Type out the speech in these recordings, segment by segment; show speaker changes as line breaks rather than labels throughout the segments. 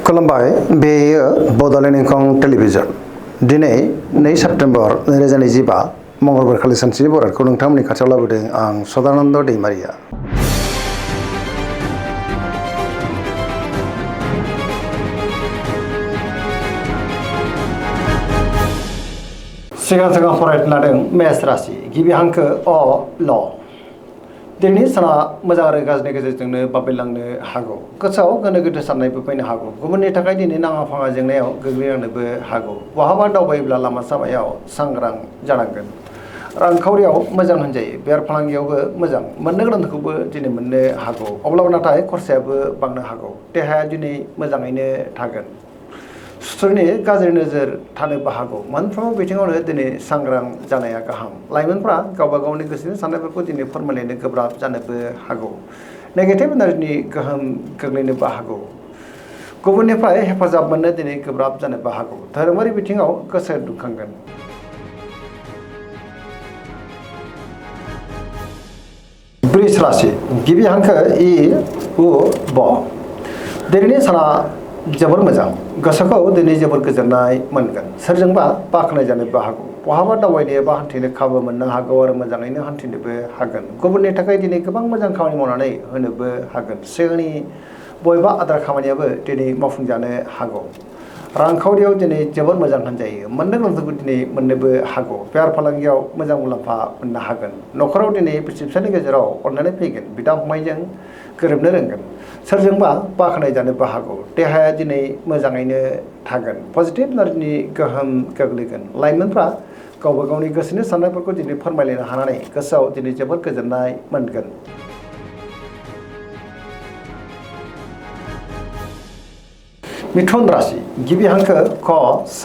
खुलुमबाय बेयो बड'लेण्ड इंखं टेलिभिजन दिनै 2 सेप्तेम्बर 2025 मंगलबार खालि सानसेनि बरादखौ नोंथांमोननि खाथियाव लाबोदों आं सदानन्द दैमारिया। सिगां फरायनो लादों मेष राशि गिबि हांखो अ ल दिनैनि साना मोजां आरो गाज्रिनि गेजेरजोंनो बाबेलांनो हागौ। गोसोआव गोनो गोथो साननायबो फैनो हागौ। गुबुननि थाखाय दिनै नाङा फाङा जेंनायाव गोग्लैनांनोबो हागौ। बहाबा दावबायोब्ला लामा सामायाव सांग्रां जानांगोन। रांखावरियाव मोजां होनजायो। बेफार फालांगियावबो मोजां। मोननो गोनांखौबो दिनै मोननो हागौ। अब्लाबो नाथाय खरसायाबो बांनो हागौ। देहाया दिनै मोजाङैनो थागोन। सुथुरनि गाज्रि नोजोर थानोबो हागौ। मोनफ्रोमबो बिथिङावनो दिनै सांग्रां जानाया गाहाम। लाइमोनफ्रा गावबा गावनि गोसोनि साननायफोरखौ दिनै फोरमायलायनो गोब्राब जानोबो हागौ। नेगेटिभ एनार्जिनि गोहोम गोग्लैनोबो हागौ। गुबुननिफ्राय हेफाजाब मोननो दिनै गोब्राब जानोबो हागौ। धोरोमारि बिथिङाव गोसो दुंखांगोन। वृष राशि गिबि हांखो इ उ ब दिनैनि साना जोबोर मोजां। गोसोखौ दिनै जोबोर गोजोननाय मोनगोन। सोरजोंबा बाख्नाय जानोबो हागौ। बहाबा दावबायनो एबा हान्थिनो खाबु मोननो हागौ आरो मोजाङैनो हान्थिनोबो हागोन। गुबुननि थाखाय दिनै गोबां मोजां खामानि मावनानै होनोबो हागोन। सिगांनि बबेबा आद्रा खामानियाबो दिनै मावफुंजानो हागौ। रांखावरियाव दिनै जोबोर मोजां होनजायो। मोननो गोनांफोरखौ दिनै मोननोबो हागौ। बेफार फालांगियाव मोजां मुलाम्फा मोननो हागोन। न'खराव दिनै बिसि फिसायनि गेजेराव अनलायनाय फैगोन। बिदा फंबायजों गोरोबनो रोंगोन। सोरजोंबा बाख्नाय जानोबो हागौ। देहाया दिनै मोजाङैनो थागोन। पजिटिभ एनार्जिनि गोहोम गोग्लैगोन। लाइमोनफ्रा गावबा गावनि गोसोनि साननायफोरखौ दिनै फोरमायलायनो हानानै गोसोआव दिनै जोबोद गोजोननाय मोनगोन। मिथुन राशि गिबि हांखो क स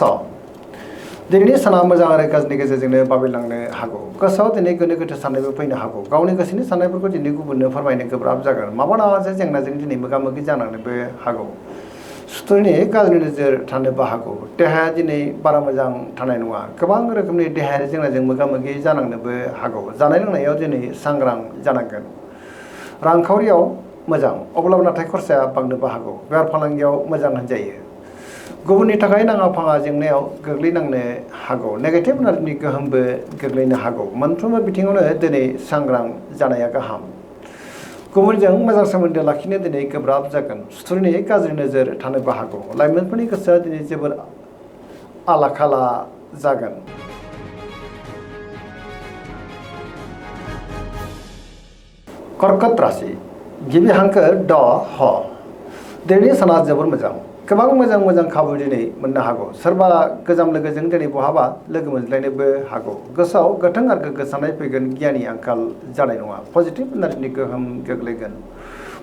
दिनैनि साना मोजां आरो गाज्रिनि गेजेरजोंनो बाबेलांनो हागौ। गोसोआव दिनै गोनो गोथो साननायबो फैनो हागौ। गावनि गोसोनि साननायफोरखौ दिनै गुबुननो फोरमायनो गोब्राब जागोन। माबा मोनसे जेंनाजों दिनै मोगा मोगि जानांनोबो हागौ। सुथुरनि गाज्रि नोजोर थानोबो हागौ। देहाया दिनै बारा मोजां थानाय नङा। गोबां रोखोमनि देहायारि जेंनाजों मोगा मोगि जानांनोबो हागौ। जानाय लोंनायाव दिनै सांग्रां जानांगोन। रांखावरियाव मोजां अब्लाबो नाथाय खरसाया बांनोबो हागौ। बेफार फालांगियाव मोजां होनजायो। गुबुननि थाखाय नाङा फाङा जेंनायाव गोग्लैनांनो हागौ। नेगेटिभ एनार्जिनि गोहोमबो गोग्लैनो हागौ। मोनफ्रोमबो बिथिङावनो दिनै सांग्रां जानाया गाहाम। गुबुनजों मोजां सोमोन्दो लाखिनो दिनै गोब्राब जागोन। सुथुरनि गाज्रि नोजोर थानोबो हागौ। लाइमोनफोरनि गोसोआ दिनै जोबोर आला खाला जागोन। कर्कट राशि गिबि हांखो ड ह दिनैनि साना जोबोर मोजां। गोबां मोजां खाबु दिनै मोननो हागौ। सोरबा गोजाम लोगोजों दिनै बहाबा लोगो मोनज्लायनोबो हागौ। गोसोआव गोथों आरो गोग्गो साननाय फैगोन। गियाननि आंखाल जानाय नङा। पजिटिभ एनार्जिनि गोहोम गोग्लैगोन।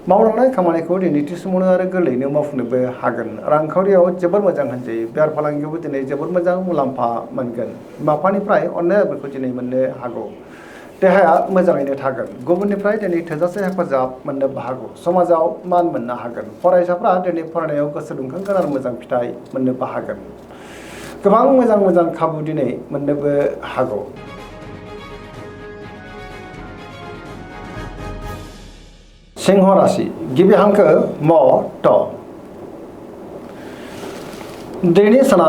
मावलांनाय खामानिखौ दिनै थि समावनो आरो गोरलैयैनो मावफुंनोबो हागोन। रांखावरियाव जोबोर मोजां होनजायो। बेफार फालांगियावबो दिनै जोबोर मोजां मुलाम्फा मोनगोन। बिमा बिफानिफ्राय अननाय आदरखौ दिनै मोननो हागौ। देहाया मोजाङैनो थागोन। गुबुननिफ्राय दिनै थोजासे हेफाजाब मोननोबो हागौ। समाजाव मान मोननो हागोन। फरायसाफ्रा दिनै फरायनायाव गोसो दुंखांगोन आरो मोजां फिथाइ मोननोबो हागोन। गोबां मोजां खाबु दिनै मोननोबो हागौ। सिंह राशि गिबि हांखो म ट दिनैनि साना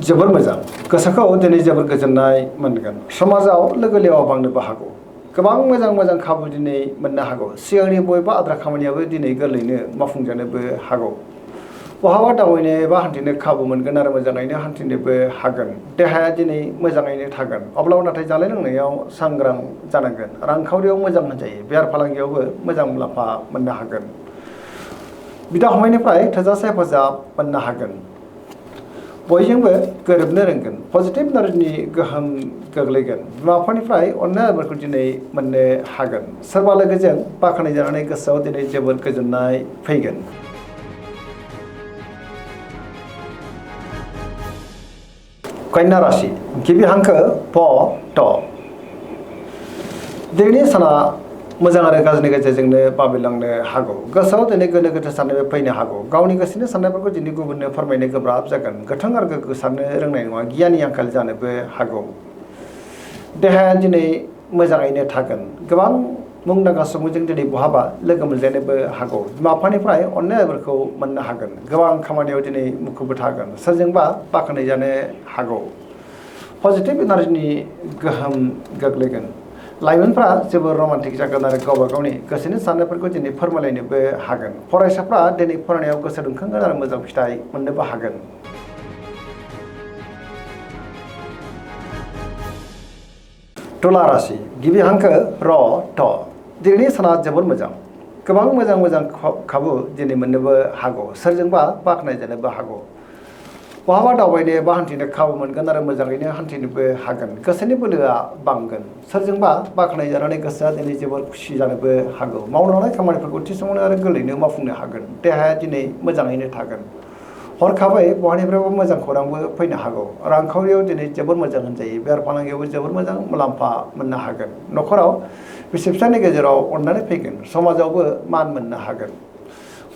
जोबोर मोजां। गोसोखौ दिनै जोबोर गोजोननाय मोनगोन। समाजाव लोगो लेवा बांनोबो हागौ। गोबां मोजां खाबु दिनै मोननो हागौ। सिगांनि बबेबा आद्रा खामानियाबो दिनै गोरलैयैनो मावफुंजानोबो हागौ। बहाबा दावबायनो एबा हान्थिनो खाबु मोनगोन आरो मोजाङैनो हान्थिनोबो हागोन। देहाया दिनै मोजाङैनो थागोन। अब्लाबो नाथाय जानाय लोंनायाव सांग्रां जानांगोन। रांखावरियाव मोजां होनजायो। बेफार फालांगियावबो मोजां मुलाम्फा मोननो हागोन। बिदा फंबायनिफ्राय थोजासे हेफाजाब मोननो हागोन। बयजोंबो गोरोबनो रोंगोन। पजिटिभ एनार्जिनि गोहोम गोग्लैगोन। बिमा बिफानिफ्राय अननाय आदरखौ दिनै मोननो हागोन। सोरबा लोगोजों बाख्नाय जानानै गोसोआव दिनै जोबोर गोजोननाय फैगोन। कन्या राशि गिबि हांखो प ट दिनैनि साना मोजां आरो गाज्रिनि गेजेरजोंनो बाबेलांनो हागौ। गोसोआव दिनै गोनो गोथो साननायबो फैनो हागौ। गावनि गोसोनि साननायफोरखौ दिनै गुबुननो फोरमायनो गोब्राब जागोन। गोथों आरो गोग्गो साननो रोंनाय नङा। गियाननि आंखाल जानोबो हागौ। देहाया दिनै मोजाङैनो थागोन। गोबां मुंदांखा सुबुंजों दिनै बहाबा लोगो मोनलायनोबो हागौ बिमा बिफानिफ्राय अननायफोरखौ मोननो हागोन गोबां खामानियाव दिनै मुखुबबो थागोन सोरजोंबा बाख्नाय जानो हागौ पजिटिभ एनार्जिनि गोहोम गोग्लैगोन लाइमोनफ्रा जोबोर रमान्टिक जागोन आरो गावबा गावनि गोसोनि साननायफोरखौ दिनै फोरमायलायनोबो हागोन फरायसाफ्रा दिनै फरायनायाव गोसो दुंखांगोन आरो मोजां फिथाइ मोननोबो हागोन तुला राशि गिबि हांखो र थ दिनैनि साना जोबोर मोजां गोबां मोजां खाबु दिनै मोननोबो हागौ सोरजोंबा बाख्नाय जानोबो हागौ बहाबा दावबायनो बा हान्थिनो खाबु मोनगोन आरो मोजाङैनो हान्थिनोबो हागोन गोसोनि बोलोआ बांगोन सोरजोंबा बाख्नाय जानानै गोसोआ दिनै जोबोर खुसि जानोबो हागौ मावनो लानाय खामानिफोरखौ थि समावनो आरो गोरलैनो मावफुंनो हागोन देहाया दिनै मोजाङैनो थागोन हरखाबै बहानिफ्रायबो मोजां खौरांबो फैनो हागौ रांखावरियाव दिनै जोबोर मोजां होनजायो बेफार फालांगियावबो जोबोर मोजां मुलाम्फा मोननो हागोन न'खराव बिसि फिसायनि गेजेराव अननानै फैगोन समाजावबो मान मोननो हागोन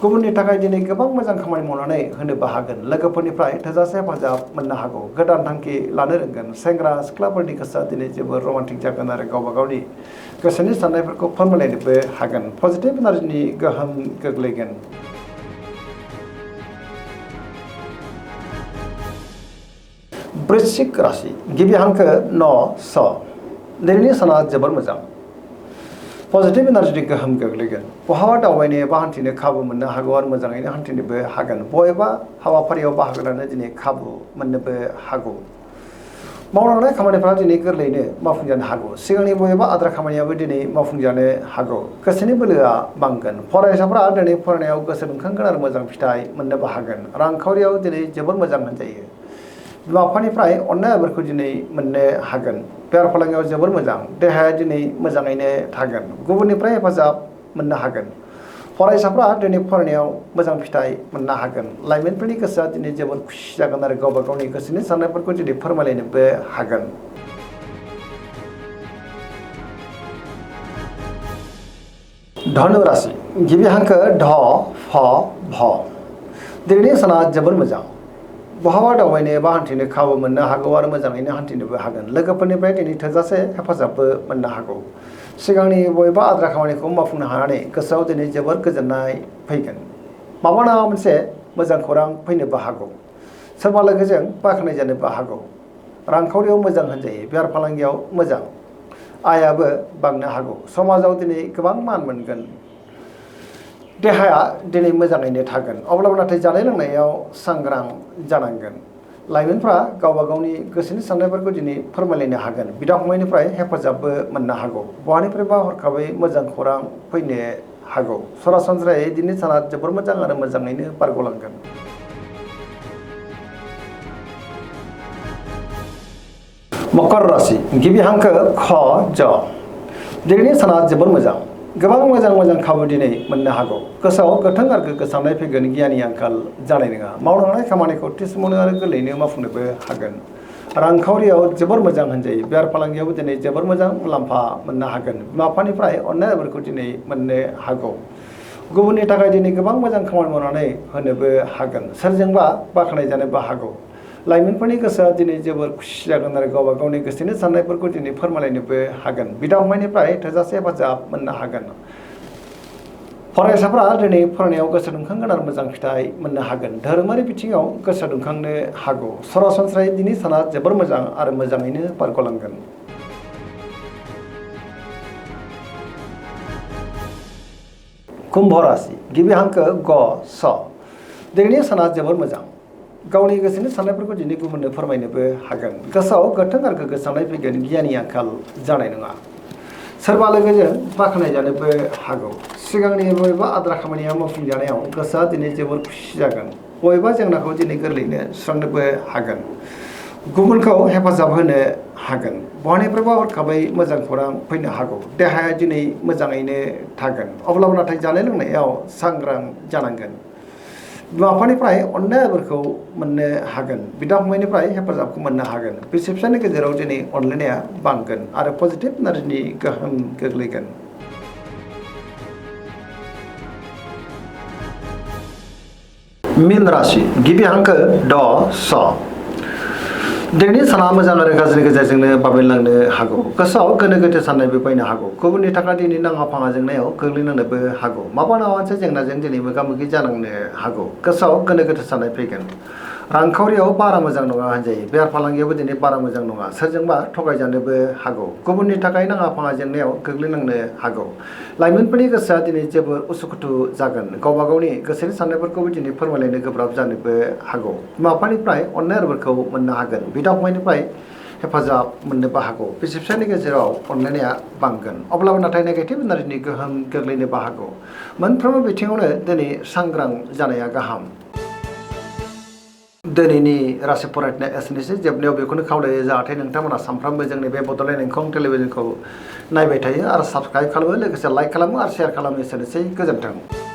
गुबुननि थाखाय दिनै गोबां मोजां खामानि मावनानै होनोबो हागोन लोगोफोरनिफ्राय थोजासे हेफाजाब मोननो हागौ गोदान थांखि लानो रोंगोन सेंग्रा सिख्लाफोरनि गोसोआ दिनै जोबोर रमान्टिक जागोन आरो गावबा गावनि गोसोनि साननायफोरखौ फोरमायलायनोबो हागोन पजिटिभ एनार्जिनि गोहोम गोग्लैगोन वृश्चिक राशि गिबि हांखो न स दिनैनि साना जोबोर मोजां पजिटिभ एनार्जिनि गोहोम गोग्लैगोन बहाबा दावबायनो बा हान्थिनो खाबु मोननो हागौ आरो मोजाङैनो हान्थिनोबो हागोन बबेबा हाबाफारियाव बाहागो लानो दिनै खाबु मोननोबो हागौ मावलांनाय खामानिफोरा दिनै गोरलैयैनो मावफुंजानो हागौ सिगांनि बबेबा आद्रा खामानियाबो दिनै मावफुंजानो हागौ गोसोनि बोलोआ बांगोन फरायसाफ्रा दिनै फरायनायाव गोसो दुंखांगोन आरो मोजां फिथाइ मोननोबो हागोन रांखावरियाव दिनै जोबोर मोजां होनजायो बिमा बिफानिफ्राय अननायफोरखौ दिनै मोननो हागोन बेफार फालांगियाव जोबोर मोजां देहाया दिनै मोजाङैनो थागोन गुबुननिफ्राय हेफाजाब मोननो हागोन फरायसाफ्रा दिनै फरायनायाव मोजां फिथाइ मोननो हागोन लाइमोनफोरनि गोसोआ दिनै जोबोर खुसि जागोन आरो गावबा गावनि गोसोनि साननायफोरखौ दिनै फोरमायलायनोबो हागोन धनु राशि गिबि हांखो ध फ भ दिनैनि साना जोबोर मोजां बहाबा दावबायनो बा हान्थिनो खाबु मोननो हागौ आरो मोजाङैनो हान्थिनोबो हागोन लोगोफोरनिफ्राय दिनै थोजासे हेफाजाबबो मोननो हागौ सिगांनि बबेबा आद्रा खामानिखौ मावफुंनो हानानै गोसोआव दिनै जोबोर गोजोननाय फैगोन माबा नङा मोनसे मोजां खौरां फैनोबो हागौ सोरबा लोगोजों बाख्नाय जानोबो हागौ रांखावरियाव मोजां होनजायो बेफार फालांगियाव मोजां आयाबो बांनो हागौ समाजाव दिनै गोबां मान मोनगोन देहाया दिनै मोजाङैनो थागोन अब्लाबो नाथाय जानाय लोंनायाव सांग्रां जानांगोन लाइमोनफ्रा गावबा गावनि गोसोनि साननायफोरखौ दिनै फोरमायलायनो हागोन बिदा फंबायनिफ्राय हेफाजाबबो मोननो हागौ बहानिफ्रायबा हरखाबै मोजां खौरां फैनो हागौ सरासनस्रायै दिनै साना जोबोर मोजां आरो मोजाङैनो बारग'लांगोन मकर राशि गिबि हांखो ख ज दिनैनि साना जोबोर मोजां गोबां मोजां खाबु दिनै मोननो हागौ गोसोआव गोथों आरो गोग्गो साननाय फैगोन गियाननि आंखाल जानाय नङा मावनो हानाय खामानिखौ थि समावनो आरो गोरलैयैनो मावफुंनोबो हागोन रांखावरियाव जोबोर मोजां होनजायो बेफार फालांगियावबो दिनै जोबोर मोजां मुलाम्फा मोननो हागोन बिमा बिफानिफ्राय अननायफोरखौ दिनै मोननो हागौ गुबुननि थाखाय दिनै गोबां मोजां खामानि मावनानै होनोबो हागोन सोरजोंबा बाख्नाय जानोबो हागौ लाइमोनफोरनि गोसोआ दिनै जोबोर खुसि जागोन आरो गावबा गावनि गोसोनि साननायफोरखौ दिनै फोरमायलायनोबो हागोन बिदा फंबायनिफ्राय थोजासे हेफाजाब मोननो हागोन फरायसाफ्रा दिनै फरायनायाव गोसो दुंखांगोन आरो मोजां फिथाइ मोननो हागोन धोरोमारि बिथिङाव गोसो दुंखांनो हागौ सरासनस्रायै दिनै साना जोबोर मोजां आरो मोजाङैनो बारग'लांगोन कुम्भ राशि गिबि हांखो ग स दिनैनि साना जोबोर मोजां गावनि गोसोनि साननायफोरखौ दिनै गुबुननो फोरमायनोबो हागोन गोसोआव गोथों आरो गोग्गो साननाय फैगोन गियाननि आंखाल जानाय नङा सोरबा लोगोजों बाख्नाय जानोबो हागौ सिगांनि बबेबा आद्रा खामानिया मावफुंजानायाव गोसोआ दिनै जोबोर खुसि जागोन बबेबा जेंनाखौ दिनै गोरलैयैनो सुस्रांनोबो हागोन गुबुनखौ हेफाजाब होनो हागोन बहानिफ्रायबा हरखाबै मोजां खौरां फैनो हागौ देहाया दिनै मोजाङैनो थागोन अब्लाबो नाथाय जानाय लोंनायाव सांग्रां जानांगोन बिमा बिफानिफ्राय अननायफोरखौ मोननो हागोन बिदा फंबायनिफ्राय हेफाजाबखौ मोननो हागोन बिसि फिसायनि गेजेराव दिनै अनलायनाया बांगोन आरो पजिटिभ एनार्जिनि गोहोम गोग्लैगोन मीन राशि गिबि हांखो ड स दिनैनि साना मोजां आरो गाज्रिनि गेजेरजोंनो बाबेनलांनो हागौ गोसोआव गोनो गोथो साननायबो फैनो हागौ गुबुननि थाखाय दिनै नाङा फाङा जेंनायाव गोग्लैनांनोबो हागौ माबा नङा मोनसे जेंनाजों दिनै मोगा मोगि जानांनो हागौ गोसोआव गोनो गोथो साननाय फैगोन रांखावरियाव बारा मोजां नङा होनजायो बेफार फालांगियावबो दिनै बारा मोजां नङा सोरजोंबा थगायजानोबो हागौ गुबुननि थाखाय नाङा फाङा जेंनायाव गोग्लैनांनो हागौ लाइमोनफोरनि गोसोआ दिनै जोबोर उसुखुथु जागोन गावबा गावनि गोसोनि साननायफोरखौबो दिनै फोरमायलायनो गोब्राब जानोबो हागौ बिमा बिफानिफ्राय अननाय आरोफोरखौ मोननो हागोन बिदा फंबायनिफ्राय हेफाजाब मोननोबो हागौ बिसि फिसायनि गेजेराव अनलायनाया बांगोन अब्लाबो नाथाय नेगेटिभ एनार्जिनि गोहोम गोग्लैनोबो हागौ मोनफ्रोमबो बिथिङावनो दिनै सांग्रां जानाया गाहाम दिनैनि राशि फरायनाय एसेनोसै जोबनायाव बेखौनो खावलायो जाहाथे नोंथांमोना सानफ्रामबो जोंनि बे बड'लेण्ड इंखं टेलिभिजनखौ नायबाय थायो आरो साबस्क्राइब खालामो लोगोसे लाइक खालामो आरो शेयार खालामो एसेनोसै गोजोन्थों।